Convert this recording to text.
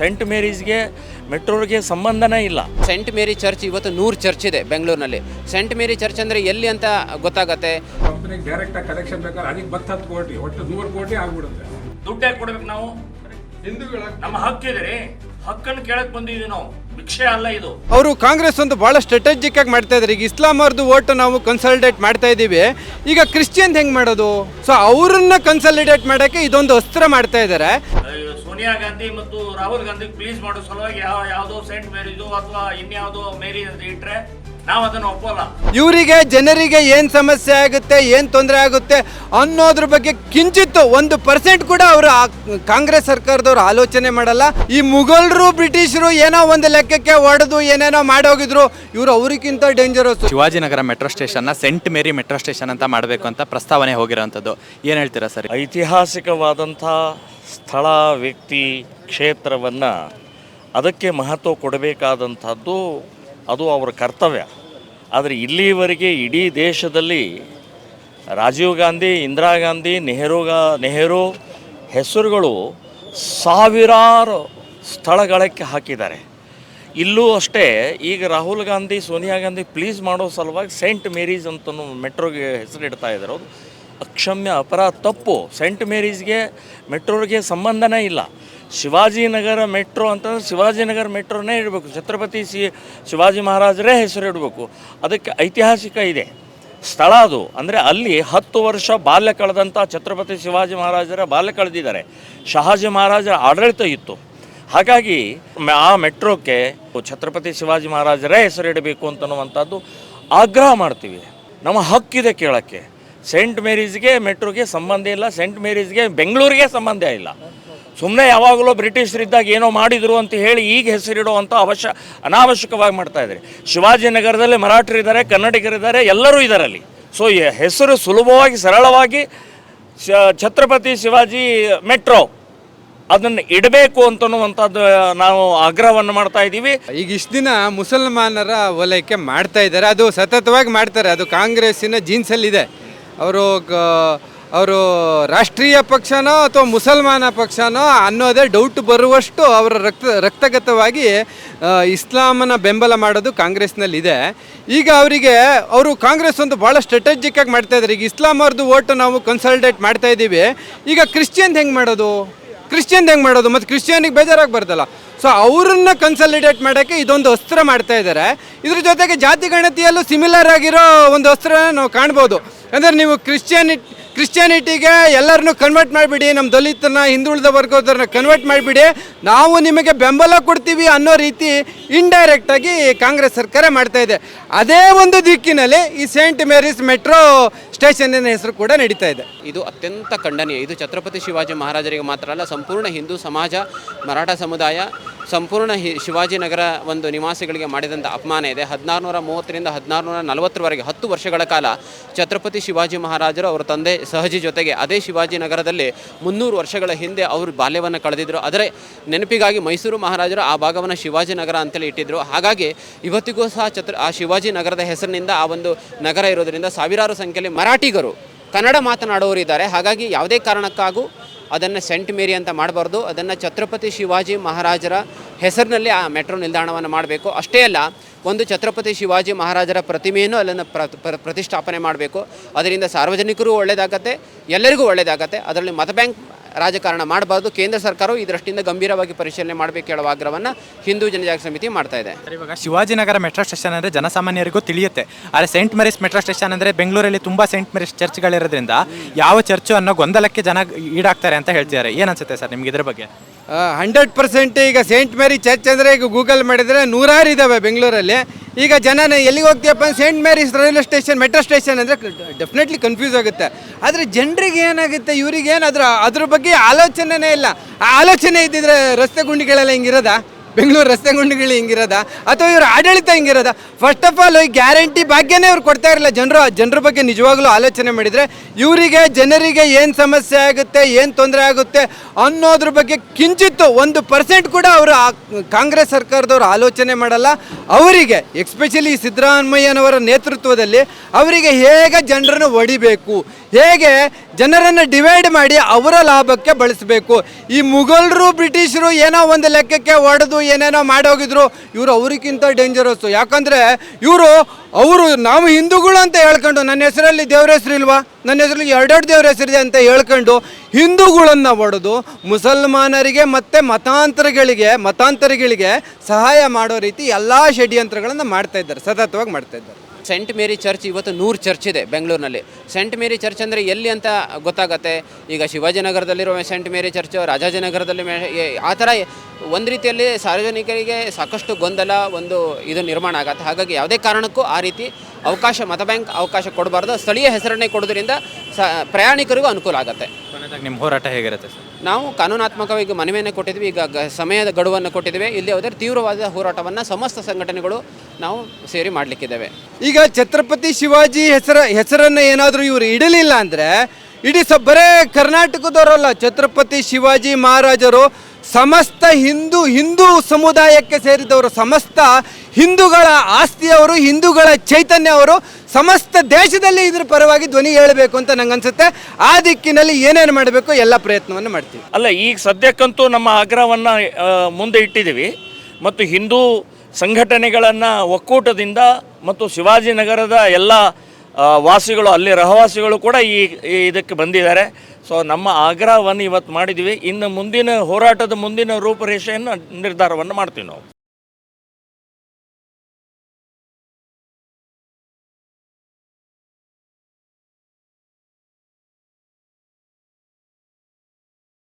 Scent ಮೇರೀಸ್ಗೆ ಮೆಟ್ರೋಗೆ ಸಂಬಂಧನೇ ಇಲ್ಲ. Scent ಮೇರಿ church ಇವತ್ತು 100 ಚರ್ಚ್ ಇದೆ ಬೆಂಗಳೂರಿನಲ್ಲಿ. ಸೆಂಟ್ ಮೇರಿ ಚರ್ಚ್ ಅಂದರೆ ಎಲ್ಲಿ ಅಂತ ಗೊತ್ತಾಗತ್ತೆ. ಕಂಪನಿಗೆ ಡೈರೆಕ್ಟಾಗಿ ಕಲೆಕ್ಷನ್ ಬೇಕಾದ್ರೆ ಅದಕ್ಕೆ 10 ಕೋಟಿ ಒಟ್ಟು 100 ಕೋಟಿ ಆಗ್ಬಿಡುತ್ತೆ. ದುಡ್ಡು ಯಾಕೆ ಕೊಡ್ಬೇಕು ನಾವು? ಹಿಂದೂಗಳ ನಮ್ಮ ಹಕ್ಕಿದೆ, ಹಕ್ಕನ್ನು ಕೇಳಕ್ ಬಂದಿದ್ದೀವಿ ನಾವು, ಭಿಕ್ಷೆ ಅಲ್ಲ ಇದು. ಅವರು ಕಾಂಗ್ರೆಸ್ ಒಂದು ಭಾಳ ಸ್ಟ್ರಾಟಜಿಕ್ ಆಗಿ ಮಾಡ್ತಾ ಇದ್ದಾರೆ. ಈಗ ಇಸ್ಲಾಂ ಅವ್ರದ್ದು ಓಟು ನಾವು ಕನ್ಸಾಲಿಡೇಟ್ ಮಾಡ್ತಾ ಇದ್ದೀವಿ. ಈಗ ಕ್ರಿಶ್ಚಿಯನ್ ಹೆಂಗೆ ಮಾಡೋದು? ಸೊ ಅವ್ರನ್ನ ಕನ್ಸಾಲಿಡೇಟ್ ಮಾಡೋಕ್ಕೆ ಇದೊಂದು ಅಸ್ತ್ರ ಮಾಡ್ತಾ ಇದ್ದಾರೆ. ಸೋನಿಯಾ ಗಾಂಧಿ ಮತ್ತು ರಾಹುಲ್ ಗಾಂಧಿ ಪ್ಲೀಸ್ ಮಾಡೋ ಸಲುವಾಗಿ ಯಾವುದೋ ಸೆಂಟ್ ಮೇರಿದು ಅಥವಾ ಇನ್ಯಾವುದೋ ಮೇರಿ ಅಂತ ಇಟ್ರೆ ನಾವು ಅದನ್ನು ಒಪ್ಪಲ್ಲ. ಇವರಿಗೆ ಜನರಿಗೆ ಏನು ಸಮಸ್ಯೆ ಆಗುತ್ತೆ, ಏನು ತೊಂದರೆ ಆಗುತ್ತೆ ಅನ್ನೋದ್ರ ಬಗ್ಗೆ ಕಿಂಚಿತ್ತು 1% ಕೂಡ ಅವರು ಕಾಂಗ್ರೆಸ್ ಸರ್ಕಾರದವ್ರು ಆಲೋಚನೆ ಮಾಡಲ್ಲ. ಈ ಮುಘಲರು ಬ್ರಿಟಿಷರು ಏನೋ ಒಂದು ಲೆಕ್ಕಕ್ಕೆ ಹೊಡೆದು ಏನೇನೋ ಮಾಡೋಗಿದ್ರು, ಇವರು ಅವರಿಗಿಂತ ಡೇಂಜರಸ್. ಶಿವಾಜಿನಗರ ಮೆಟ್ರೋ ಸ್ಟೇಷನ್ನ ಸೆಂಟ್ ಮೇರಿ ಮೆಟ್ರೋ ಸ್ಟೇಷನ್ ಅಂತ ಮಾಡಬೇಕು ಅಂತ ಪ್ರಸ್ತಾವನೆ ಹೋಗಿರೋಂಥದ್ದು, ಏನು ಹೇಳ್ತೀರಾ ಸರ್? ಐತಿಹಾಸಿಕವಾದಂಥ ಸ್ಥಳ, ವ್ಯಕ್ತಿ, ಕ್ಷೇತ್ರವನ್ನು ಅದಕ್ಕೆ ಮಹತ್ವ ಕೊಡಬೇಕಾದಂಥದ್ದು ಅದು ಅವರ ಕರ್ತವ್ಯ. ಆದರೆ ಇಲ್ಲಿವರೆಗೆ ಇಡೀ ದೇಶದಲ್ಲಿ ರಾಜೀವ್ ಗಾಂಧಿ, ಇಂದಿರಾ ಗಾಂಧಿ, ನೆಹರು ಹೆಸರುಗಳು ಸಾವಿರಾರು ಸ್ಥಳಗಳಿಗೆ ಹಾಕಿದ್ದಾರೆ. ಇಲ್ಲೂ ಅಷ್ಟೇ. ಈಗ ರಾಹುಲ್ ಗಾಂಧಿ, ಸೋನಿಯಾ ಗಾಂಧಿ ಪ್ಲೀಸ್ ಮಾಡೋ ಸಲುವಾಗಿ ಸೆಂಟ್ ಮೇರೀಸ್ ಅಂತ ಮೆಟ್ರೋಗೆ ಹೆಸರಿಡ್ತಾ ಇದ್ದಾರೆ. ಅದು ಅಕ್ಷಮ್ಯ ಅಪರಾಧ, ತಪ್ಪು. ಸೆಂಟ್ ಮೇರೀಸ್ಗೆ ಮೆಟ್ರೋಗೆ ಸಂಬಂಧನೇ ಇಲ್ಲ. ಶಿವಾಜಿನಗರ ಮೆಟ್ರೋ ಅಂತಂದ್ರೆ ಶಿವಾಜಿನಗರ ಮೆಟ್ರೋನೇ ಇಡಬೇಕು. ಛತ್ರಪತಿ ಶಿವಾಜಿ ಮಹಾರಾಜರೇ ಹೆಸರು ಇಡಬೇಕು. ಅದಕ್ಕೆ ಐತಿಹಾಸಿಕ ಇದೆ ಸ್ಥಳ ಅದು. ಅಂದರೆ ಅಲ್ಲಿ 10 ವರ್ಷ ಬಾಲ್ಯ ಕಳೆದಂಥ ಛತ್ರಪತಿ ಶಿವಾಜಿ ಮಹಾರಾಜರ ಬಾಲ್ಯ ಕಳೆದಿದ್ದಾರೆ. ಶಹಾಜಿ ಮಹಾರಾಜರ ಆಡಳಿತ ಇತ್ತು. ಹಾಗಾಗಿ ಆ ಮೆಟ್ರೋಕ್ಕೆ ಛತ್ರಪತಿ ಶಿವಾಜಿ ಮಹಾರಾಜರೇ ಹೆಸರಿಡಬೇಕು ಅಂತನ್ನುವಂಥದ್ದು ಆಗ್ರಹ ಮಾಡ್ತೀವಿ. ನಮ್ಮ ಹಕ್ಕಿದೆ ಕೇಳೋಕ್ಕೆ. ಸೆಂಟ್ ಮೇರೀಸ್ಗೆ ಮೆಟ್ರೋಗೆ ಸಂಬಂಧ ಇಲ್ಲ. ಸೆಂಟ್ ಮೇರೀಸ್ಗೆ ಬೆಂಗಳೂರಿಗೆ ಸಂಬಂಧ ಇಲ್ಲ. ಸುಮ್ಮನೆ ಯಾವಾಗಲೂ ಬ್ರಿಟಿಷರಿದ್ದಾಗ ಏನೋ ಮಾಡಿದರು ಅಂತ ಹೇಳಿ ಈಗ ಹೆಸರಿಡುವಂಥ ಅನಾವಶ್ಯಕವಾಗಿ ಮಾಡ್ತಾ ಇದ್ದಾರೆ. ಶಿವಾಜಿನಗರದಲ್ಲಿ ಮರಾಠರಿದ್ದಾರೆ, ಕನ್ನಡಿಗರಿದ್ದಾರೆ, ಎಲ್ಲರೂ ಇದರಲ್ಲಿ. ಸೊ ಈ ಹೆಸರು ಸುಲಭವಾಗಿ, ಸರಳವಾಗಿ ಛತ್ರಪತಿ ಶಿವಾಜಿ ಮೆಟ್ರೋ ಅದನ್ನು ಇಡಬೇಕು ಅಂತನ್ನುವಂಥದ್ದು ನಾವು ಆಗ್ರಹವನ್ನು ಮಾಡ್ತಾ ಇದ್ದೀವಿ. ಈಗ ಇಷ್ಟು ದಿನ ಮುಸಲ್ಮಾನರ ಓಲೈಕೆ ಮಾಡ್ತಾ ಇದ್ದಾರೆ. ಅದು ಸತತವಾಗಿ ಮಾಡ್ತಾರೆ. ಅದು ಕಾಂಗ್ರೆಸ್ಸಿನ ಜೀನ್ಸಲ್ಲಿದೆ. ಅವರು ರಾಷ್ಟ್ರೀಯ ಪಕ್ಷನೋ ಅಥವಾ ಮುಸಲ್ಮಾನ ಪಕ್ಷನೋ ಅನ್ನೋದೇ ಡೌಟ್ ಬರುವಷ್ಟು ಅವರ ರಕ್ತಗತವಾಗಿ ಇಸ್ಲಾಮನ ಬೆಂಬಲ ಮಾಡೋದು ಕಾಂಗ್ರೆಸ್ನಲ್ಲಿದೆ. ಈಗ ಅವರು ಕಾಂಗ್ರೆಸ್ ಒಂದು ಭಾಳ ಸ್ಟ್ರಾಟಜಿಕ್ ಆಗಿ ಮಾಡ್ತಾ ಇದ್ದಾರೆ. ಈಗ ಇಸ್ಲಾಂ ಅವ್ರದ್ದು ಓಟು ನಾವು ಕನ್ಸಾಲಿಡೇಟ್ ಮಾಡ್ತಾ ಇದ್ದೀವಿ. ಈಗ ಕ್ರಿಶ್ಚಿಯನ್ ಹೆಂಗೆ ಮಾಡೋದು? ಮತ್ತು ಕ್ರಿಶ್ಚಿಯನಿಗೆ ಬೇಜಾರಾಗಬಾರ್ದಲ್ಲ. ಸೊ ಅವ್ರನ್ನ ಕನ್ಸಾಲಿಡೇಟ್ ಮಾಡೋಕ್ಕೆ ಇದೊಂದು ಅಸ್ತ್ರ ಮಾಡ್ತಾ ಇದ್ದಾರೆ. ಇದ್ರ ಜೊತೆಗೆ ಜಾತಿ ಗಣತಿಯಲ್ಲೂ ಸಿಮಿಲರ್ ಆಗಿರೋ ಒಂದು ಅಸ್ತ್ರನ ನಾವು ಕಾಣ್ಬೋದು. ಅಂದರೆ ನೀವು ಕ್ರಿಶ್ಚಿಯಾನಿಟಿಗೆ ಎಲ್ಲರನ್ನೂ ಕನ್ವರ್ಟ್ ಮಾಡಿಬಿಡಿ, ನಮ್ಮ ದಲಿತನ, ಹಿಂದುಳಿದ ವರ್ಗದವ್ರನ್ನ ಕನ್ವರ್ಟ್ ಮಾಡಿಬಿಡಿ, ನಾವು ನಿಮಗೆ ಬೆಂಬಲ ಕೊಡ್ತೀವಿ ಅನ್ನೋ ರೀತಿ ಇಂಡೈರೆಕ್ಟಾಗಿ ಕಾಂಗ್ರೆಸ್ ಸರ್ಕಾರ ಮಾಡ್ತಾ ಇದೆ. ಅದೇ ಒಂದು ದಿಕ್ಕಿನಲ್ಲಿ ಈ ಸೆಂಟ್ ಮೇರೀಸ್ ಮೆಟ್ರೋ ಸ್ಟೇಷನ್ನಿನ ಹೆಸರು ಕೂಡ ನಡೀತಾ ಇದೆ. ಇದು ಅತ್ಯಂತ ಖಂಡನೀಯ. ಇದು ಛತ್ರಪತಿ ಶಿವಾಜಿ ಮಹಾರಾಜರಿಗೆ ಮಾತ್ರ ಅಲ್ಲ, ಸಂಪೂರ್ಣ ಹಿಂದೂ ಸಮಾಜ, ಮರಾಠ ಸಮುದಾಯ, ಸಂಪೂರ್ಣ ಶಿವಾಜಿನಗರ ಒಂದು ನಿವಾಸಿಗಳಿಗೆ ಮಾಡಿದಂಥ ಅಪಮಾನ ಇದೆ. 1630ರಿಂದ 1640ರವರೆಗೆ 10 ವರ್ಷಗಳ ಕಾಲ ಛತ್ರಪತಿ ಶಿವಾಜಿ ಮಹಾರಾಜರು ಅವರ ತಂದೆ ಸಹಜಿ ಜೊತೆಗೆ ಅದೇ ಶಿವಾಜಿನಗರದಲ್ಲಿ 300 ವರ್ಷಗಳ ಹಿಂದೆ ಅವರು ಬಾಲ್ಯವನ್ನು ಕಳೆದಿದ್ದರು. ಅದರ ನೆನಪಿಗಾಗಿ ಮೈಸೂರು ಮಹಾರಾಜರು ಆ ಭಾಗವನ್ನು ಶಿವಾಜಿನಗರ ಅಂತೇಳಿ ಇಟ್ಟಿದ್ದರು. ಹಾಗಾಗಿ ಇವತ್ತಿಗೂ ಸಹ ಆ ಶಿವಾಜಿನಗರದ ಹೆಸರಿನಿಂದ ಆ ಒಂದು ನಗರ ಇರೋದರಿಂದ ಸಾವಿರಾರು ಸಂಖ್ಯೆಯಲ್ಲಿ ಮರಾಠಿಗರು, ಕನ್ನಡ ಮಾತನಾಡೋರು ಇದ್ದಾರೆ. ಹಾಗಾಗಿ ಯಾವುದೇ ಕಾರಣಕ್ಕಾಗೂ ಅದನ್ನು ಸೆಂಟ್ ಮೇರಿ ಅಂತ ಮಾಡಬಾರ್ದು. ಅದನ್ನು ಛತ್ರಪತಿ ಶಿವಾಜಿ ಮಹಾರಾಜರ ಹೆಸರಿನಲ್ಲಿ ಆ ಮೆಟ್ರೋ ನಿಲ್ದಾಣವನ್ನು ಮಾಡಬೇಕು. ಅಷ್ಟೇ ಅಲ್ಲ, ಒಂದು ಛತ್ರಪತಿ ಶಿವಾಜಿ ಮಹಾರಾಜರ ಪ್ರತಿಮೆಯನ್ನು ಅಲ್ಲನ್ನು ಪ್ರತಿಷ್ಠಾಪನೆ ಮಾಡಬೇಕು. ಅದರಿಂದ ಸಾರ್ವಜನಿಕರು ಒಳ್ಳೆಯದಾಗತ್ತೆ, ಎಲ್ಲರಿಗೂ ಒಳ್ಳೆಯದಾಗತ್ತೆ. ಅದರಲ್ಲಿ ಮತ ಬ್ಯಾಂಕ್ ರಾಜಕಾರಣ ಮಾಡಬಾರ್ದು. ಕೇಂದ್ರ ಸರ್ಕಾರವು ಈ ದೃಷ್ಟಿಯಿಂದ ಗಂಭೀರವಾಗಿ ಪರಿಶೀಲನೆ ಮಾಡಬೇಕು ಹೇಳುವ ಆಗ್ರಹವನ್ನು ಹಿಂದೂ ಜನಜಾಗೃತಿ ಸಮಿತಿ ಮಾಡ್ತಾ ಇದೆ. ಇವಾಗ ಶಿವಾಜಿನಗರ ಮೆಟ್ರೋ ಸ್ಟೇಷನ್ ಅಂದರೆ ಜನಸಾಮಾನ್ಯರಿಗೂ ತಿಳಿಯುತ್ತೆ. ಆದರೆ ಸೆಂಟ್ ಮೇರೀಸ್ ಮೆಟ್ರೋ ಸ್ಟೇಷನ್ ಅಂದರೆ ಬೆಂಗಳೂರಲ್ಲಿ ತುಂಬ ಸೆಂಟ್ ಮೇರೀಸ್ ಚರ್ಚ್ಗಳಿರೋದ್ರಿಂದ ಯಾವ ಚರ್ಚು ಅನ್ನೋ ಗೊಂದಲಕ್ಕೆ ಜನ ಈಡಾಗ್ತಾರೆ ಅಂತ ಹೇಳ್ತಿದ್ದಾರೆ. ಏನು ಅನ್ಸುತ್ತೆ ಸರ್ ನಿಮ್ಗೆ ಇದ್ರ ಬಗ್ಗೆ? 100% ಈಗ ಸೆಂಟ್ ಮೇರಿ ಚರ್ಚ್ ಅಂದರೆ ಈಗ ಗೂಗಲ್ ಮಾಡಿದರೆ 100 ಇದ್ದಾವೆ ಬೆಂಗಳೂರಲ್ಲಿ. ಈಗ ಜನ ಎಲ್ಲಿಗೆ ಹೋಗ್ತೀಯಪ್ಪ saint Mary's railway station, metro station ಅಂದರೆ ಡೆಫಿನೆಟ್ಲಿ ಕನ್ಫ್ಯೂಸ್ ಆಗುತ್ತೆ. ಆದರೆ ಜನರಿಗೆ ಏನಾಗುತ್ತೆ, ಇವ್ರಿಗೆ ಅದ್ರ ಬಗ್ಗೆ ಆಲೋಚನೆನೇ ಇಲ್ಲ. ಆ ಆಲೋಚನೆ ಇದ್ದಿದ್ರೆ ರಸ್ತೆ ಗುಂಡಿಗಳೆಲ್ಲ ಹಿಂಗಿರೋದಾ? ಬೆಂಗಳೂರು ರಸ್ತೆ ಗುಂಡಿಗಳು ಹಿಂಗಿರೋದ ಅಥವಾ ಇವ್ರ ಆಡಳಿತ ಹಿಂಗಿರೋದ? ಫಸ್ಟ್ ಆಫ್ ಆಲ್ ಈ ಗ್ಯಾರಂಟಿ ಭಾಗ್ಯನೇ ಇವ್ರು ಕೊಡ್ತಾ ಇರಲಿಲ್ಲ. ಜನರ ಬಗ್ಗೆ ನಿಜವಾಗ್ಲೂ ಆಲೋಚನೆ ಮಾಡಿದರೆ ಇವರಿಗೆ ಜನರಿಗೆ ಏನು ಸಮಸ್ಯೆ ಆಗುತ್ತೆ, ಏನು ತೊಂದರೆ ಆಗುತ್ತೆ ಅನ್ನೋದ್ರ ಬಗ್ಗೆ ಕಿಂಚಿತ್ತು 1% ಕೂಡ ಅವರು ಕಾಂಗ್ರೆಸ್ ಸರ್ಕಾರದವರು ಆಲೋಚನೆ ಮಾಡಲ್ಲ. ಅವರಿಗೆ ಎಕ್ಸ್ಪೆಷಲಿ ಸಿದ್ದರಾಮಯ್ಯನವರ ನೇತೃತ್ವದಲ್ಲಿ ಅವರಿಗೆ ಹೇಗೆ ಜನರನ್ನು ಹೊಡಿಬೇಕು, ಹೇಗೆ ಜನರನ್ನು ಡಿವೈಡ್ ಮಾಡಿ ಅವರ ಲಾಭಕ್ಕೆ ಬಳಸಬೇಕು. ಈ ಮುಘಲರು ಬ್ರಿಟಿಷರು ಏನೋ ಒಂದು ಲೆಕ್ಕಕ್ಕೆ ಹೊಡೆದು ಏನೇನೋ ಮಾಡೋಗಿದ್ರು, ಇವರು ಅವರಿಗಿಂತ ಡೇಂಜರಸ್ಸು. ಯಾಕಂದರೆ ಅವರು ನಾವು ಹಿಂದೂಗಳು ಅಂತ ಹೇಳ್ಕೊಂಡು, ನನ್ನ ಹೆಸರಲ್ಲಿ ದೇವ್ರ ಹೆಸರು ಇಲ್ವಾ, ನನ್ನ ಹೆಸರಲ್ಲಿ ಎರಡೆರಡು ದೇವ್ರ ಹೆಸರಿದೆ ಅಂತ ಹೇಳ್ಕೊಂಡು ಹಿಂದೂಗಳನ್ನು ಹೊಡೆದು ಮುಸಲ್ಮಾನರಿಗೆ ಮತ್ತು ಮತಾಂತರಿಗಳಿಗೆ ಸಹಾಯ ಮಾಡೋ ರೀತಿ ಎಲ್ಲ ಷಡ್ಯಂತ್ರಗಳನ್ನು ಮಾಡ್ತಾ ಇದ್ದಾರೆ, ಸತತವಾಗಿ ಮಾಡ್ತಾ ಇದ್ದಾರೆ. ಸೆಂಟ್ ಮೇರಿ ಚರ್ಚ್ ಇವತ್ತು 100 ಚರ್ಚ್ ಇದೆ ಬೆಂಗಳೂರಿನಲ್ಲಿ. ಸೆಂಟ್ ಮೇರಿ ಚರ್ಚ್ ಅಂದರೆ ಎಲ್ಲಿ ಅಂತ ಗೊತ್ತಾಗತ್ತೆ. ಈಗ ಶಿವಾಜಿನಗರದಲ್ಲಿರುವ ಸೆಂಟ್ ಮೇರಿ ಚರ್ಚ್, ರಾಜಾಜಿನಗರದಲ್ಲಿ ಆ ಥರ ಒಂದು ರೀತಿಯಲ್ಲಿ ಸಾರ್ವಜನಿಕರಿಗೆ ಸಾಕಷ್ಟು ಗೊಂದಲ ಇದು ನಿರ್ಮಾಣ ಆಗತ್ತೆ. ಹಾಗಾಗಿ ಯಾವುದೇ ಕಾರಣಕ್ಕೂ ಆ ರೀತಿ ಮತ ಬ್ಯಾಂಕ್ ಅವಕಾಶ ಕೊಡಬಾರ್ದು. ಸ್ಥಳೀಯ ಹೆಸರನ್ನೇ ಕೊಡೋದ್ರಿಂದ ಪ್ರಯಾಣಿಕರಿಗೂ ಅನುಕೂಲ ಆಗುತ್ತೆ. ನಿಮ್ಮ ಹೋರಾಟ ಹೇಗಿರುತ್ತೆ ಸರ್? ನಾವು ಕಾನೂನಾತ್ಮಕವಾಗಿ ಮನವಿಯನ್ನು ಕೊಟ್ಟಿದ್ವಿ. ಈಗ ಸಮಯದ ಗಡುವನ್ನು ಕೊಟ್ಟಿದ್ದೇವೆ. ಇಲ್ಲಿ ಯಾವುದೇ ತೀವ್ರವಾದ ಹೋರಾಟವನ್ನು ಸಮಸ್ತ ಸಂಘಟನೆಗಳು ನಾವು ಸೇರಿ ಮಾಡಲಿಕ್ಕಿದ್ದೇವೆ. ಈಗ ಛತ್ರಪತಿ ಶಿವಾಜಿ ಹೆಸರನ್ನು ಏನಾದರೂ ಇವರು ಇಡಲಿಲ್ಲ ಅಂದರೆ ಇಡೀ ಬರೇ ಕರ್ನಾಟಕದವರಲ್ಲ, ಛತ್ರಪತಿ ಶಿವಾಜಿ ಮಹಾರಾಜರು ಸಮಸ್ತ ಹಿಂದೂ ಸಮುದಾಯಕ್ಕೆ ಸೇರಿದವರು, ಸಮಸ್ತ ಹಿಂದೂಗಳ ಆಸ್ತಿಯವರು, ಹಿಂದೂಗಳ ಚೈತನ್ಯ ಅವರು ಸಮಸ್ತ ದೇಶದಲ್ಲಿ ಇದ್ರ ಪರವಾಗಿ ಧ್ವನಿ ಹೇಳಬೇಕು ಅಂತ ನಂಗೆ ಅನ್ಸುತ್ತೆ. ಆ ದಿಕ್ಕಿನಲ್ಲಿ ಏನೇನು ಮಾಡಬೇಕು ಎಲ್ಲ ಪ್ರಯತ್ನವನ್ನು ಮಾಡ್ತೀವಿ. ಅಲ್ಲ, ಈಗ ಸದ್ಯಕ್ಕಂತೂ ನಮ್ಮ ಆಗ್ರಹವನ್ನು ಮುಂದೆ ಇಟ್ಟಿದ್ದೀವಿ ಮತ್ತು ಹಿಂದೂ ಸಂಘಟನೆಗಳನ್ನು ಒಕ್ಕೂಟದಿಂದ ಮತ್ತು ಶಿವಾಜಿನಗರದ ಎಲ್ಲ ವಾಸಿಗಳು, ಅಲ್ಲಿ ರಹವಾಸಿಗಳು ಕೂಡ ಇದಕ್ಕೆ ಬಂದಿದ್ದಾರೆ. ಸೊ ನಮ್ಮ ಆಗ್ರಹವನ್ನು ಇವತ್ತು ಮಾಡಿದ್ದೀವಿ. ಇನ್ನು ಮುಂದಿನ ಹೋರಾಟದ ಮುಂದಿನ ರೂಪರೇಷೆಯನ್ನು ನಿರ್ಧಾರವನ್ನು ಮಾಡ್ತೀವಿ ನಾವು.